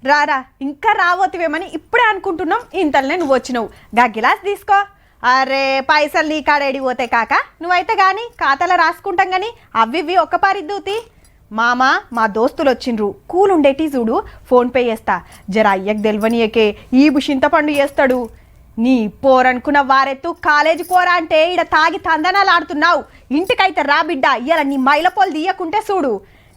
రారా ఇంకా రావోతివేమని ఇప్పుడే అనుకుంటున్నాం. ఇంతలోనే నువ్వు వచ్చినావు. గా గిలాస్ తీసుకో. అరే పైసలు నీ కాడేడి పోతే కాక నువ్వైతే గాని ఖాతాలో రాసుకుంటాం గాని అవి ఒక్క పారిద్దూతి. మామా మా దోస్తులు వచ్చిండ్రు కూలుండేటి చూడు ఫోన్ పే చేస్తా. జర అయ్యకు తెల్వనియకే ఈ చింతపండు చేస్తాడు. నీ పోరనుకున్న వారెత్తు కాలేజీ పోరా అంటే ఈడ తాగి తందనాలు ఆడుతున్నావు. ఇంటికైతే రా బిడ్డ ఇయ్యాల నీ మైల పోలు తీయకుంటే చూడు.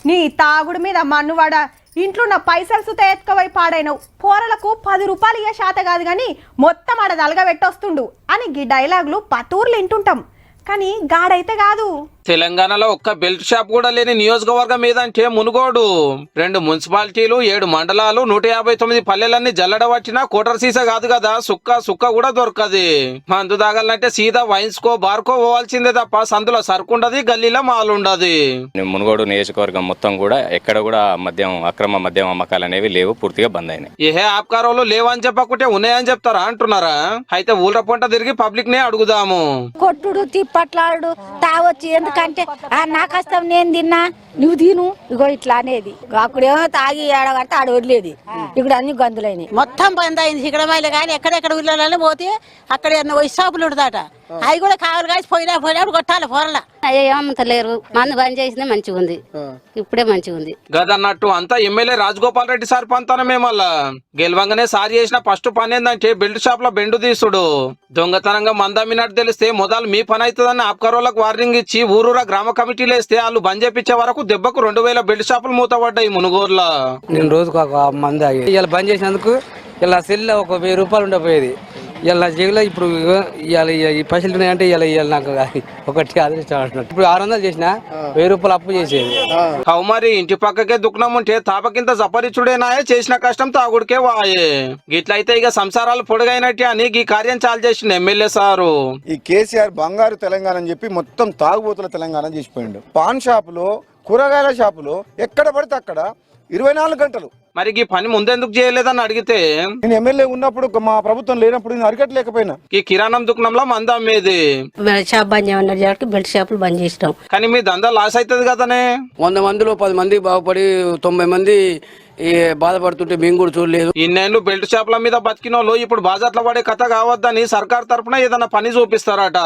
నీ తాగుడు మీద మన్నువాడ ఇంట్లో నా పైసలు సుత ఎత్తుకవై పాడైనవు. పోరలకు 10 రూపాయలు ఇయ్య శాత కాదు కానీ మొత్తం ఆడ దలగబెట్టొస్తుండు అని గీ డైలాగులు పతూర్లు వింటుంటాం. కానీ గాడైతే కాదు. తెలంగాణలో ఒక్క బెల్ట్ షాప్ కూడా లేని నియోజకవర్గం ఏదంటే మునుగోడు. 2 మున్సిపాలిటీలు 7 మండలాలు 159 పల్లెలన్నీ జల్లడబట్టినా కోటర్ సీసా కాదు కదా సుక్క కూడా దొరకది. మందు తాగాలంటే సీదా వైన్స్కో బార్కో పోవాల్సిందే తప్ప సందులో సరుకుండది గల్లీలో మాలుండది. మునుగోడు నియోజకవర్గం మొత్తం కూడా ఎక్కడ కూడా అక్రమ మద్యం అమ్మకాలు అనేవి లేవు, పూర్తిగా బంద్ అయినాయి. ఏహే ఆప్కారంలో లేవని చెప్పకుంటే ఉన్నాయని చెప్తారా అంటున్నారా? అయితే ఊళ్ళ పొంట తిరిగి పబ్లిక్ నే అడుగుదాము. కొట్టుడు తిప్పట్లాడు తాగొచ్చి ఎందుకంటే నా కష్టం నేను తిన్నా నువ్వు తిను ఇగో ఇట్లా అనేది. అక్కడేమో తాగి ఆడగడితే ఆడ వదిలేది. ఇక్కడ అన్ని గందులైనవి మొత్తం బంద్ అయింది. సిగడమైలు కానీ ఎక్కడెక్కడ ఊళ్ళో పోతే అక్కడ షాపులు ఉడతాట. అవి కూడా కావాలి కాసి పోయినప్పుడు కొట్టాలి పొరలా. ఏమంతలేరు మందు బంద్ చేసినా మంచిగా ఉంది, ఇప్పుడే మంచిగా ఉంది గదన్నట్టు అంతా ఎమ్మెల్యే రాజగోపాల్ రెడ్డి సార్ పంతానమే. మళ్ళా గెలవంగానే సార్ చేసిన ఫస్ట్ పని ఏందంటే బెల్ట్ షాప్ లో బెండు తీసుడు. దొంగతనంగా మందమ్మినట్టు తెలిస్తే మొదలు మీ పని అవుతుందని ఆప్కారోళ్ళకు వార్నింగ్ ఇచ్చి ఊరూరా గ్రామ కమిటీలు వేస్తే వాళ్ళు బంద్ చేపించే వరకు దెబ్బకు 2000 బెల్ట్ షాపులు మూతపడ్డాయి మునుగోరులో. నేను రోజుకు ఒక మంది ఇలా బంద్ చేసినందుకు ఇలా సెల్ ఒక 1000 రూపాయలు ఉండపోయేది. ఇలా జేబులో ఇప్పుడు ఇవాళ ఈ పైసలు ఉన్నాయంటే ఇవాళ నాకు ఒకటి అదృష్టం. ఇప్పుడు 600 చేసిన 1000 రూపాయలు అప్పు చేసేది. అవు మరి ఇంటి పక్కకే దుఃఖం ఉంటే తాపకింత జపరిచుడేనాయే, చేసిన కష్టం తాగుడికే వాయే. గిట్లయితే ఇక సంసారాలు పొడుగైనట్టే అని ఈ కార్యం చాలు చేసిన ఎమ్మెల్యే సారు. ఈ కేసీఆర్ బంగారు తెలంగాణ అని చెప్పి మొత్తం తాగుబోతుల తెలంగాణ చేసిపోయిండు. పాన్ షాపులో కూరగాయల షాపులో ఎక్కడ పడితే అక్కడ 24 గంటలు. మరి ఈ పని ముందెందుకు చేయలేదని అడిగితే నేను ఎమ్మెల్యే ఉన్నప్పుడు మా ప్రభుత్వం లేనప్పుడు నేను అరగట్లేకపోయినా. ఈ కిరాణం దుకాణంలో మంద అమ్మేది. షాప్ బంద్ చేయమన్నారు కాబట్టి బెల్ట్ షాపులు బంద్ చేసినాం. కానీ మీ దందా లాస్ అవుతుంది కదనే. 100 మందిలో 10 మంది బాగుపడి 90 మంది బాధపడుతుంటే మేము కూడా చూడలేదు. ఇన్నేళ్లు బెల్ట్ షాపుల మీద బతికిన వాళ్ళు ఇప్పుడు బాజాట్ల పడే కథ కావద్దని సర్కార్ తరఫున ఏదైనా పని చూపిస్తారట.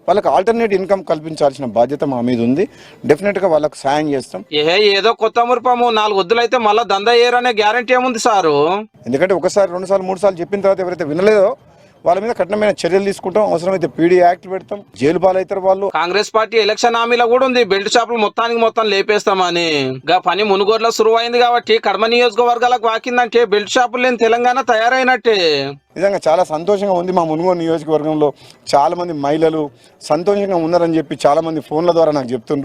వాళ్ళకి ఆల్టర్నేట్ ఇన్కమ్ కల్పించాల్సిన బాధ్యత మా మీద ఉంది. డెఫినెట్ గా వాళ్ళకి సాయం చేస్తాం. ఏదో కొత్త మురిపము 4 వద్దులైతే మళ్ళా దందా ఏరనే గ్యారంటీ ఏముంది సారు? ఎందుకంటే 1 సారి 2 సార్లు 3 సార్లు చెప్పిన తర్వాత ఎవరైతే వినలేదో వాళ్ళ మీద కఠినమైన చర్యలు తీసుకుంటాం. అవసరమైతే పీడీ యాక్ట్ పెడతాం, జైలు పాలవుతారు వాళ్ళు. కాంగ్రెస్ పార్టీ ఎలక్షన్ హామీలో కూడా ఉంది బెల్ట్ షాపులు మొత్తం లేపేస్తామని. గా పని మునుగోడులో సురువైంది కాబట్టి కడమ నియోజకవర్గాలకు వాకిందంటే బెల్ట్ షాపులు లేని తెలంగాణ తయారైనట్టే. నిజంగా చాలా సంతోషంగా ఉంది. మా మునుగోడు నియోజకవర్గంలో చాలా మంది మహిళలు సంతోషంగా ఉన్నారని చెప్పి చాలా మంది ఫోన్ల ద్వారా నాకు చెప్తుండ్రు.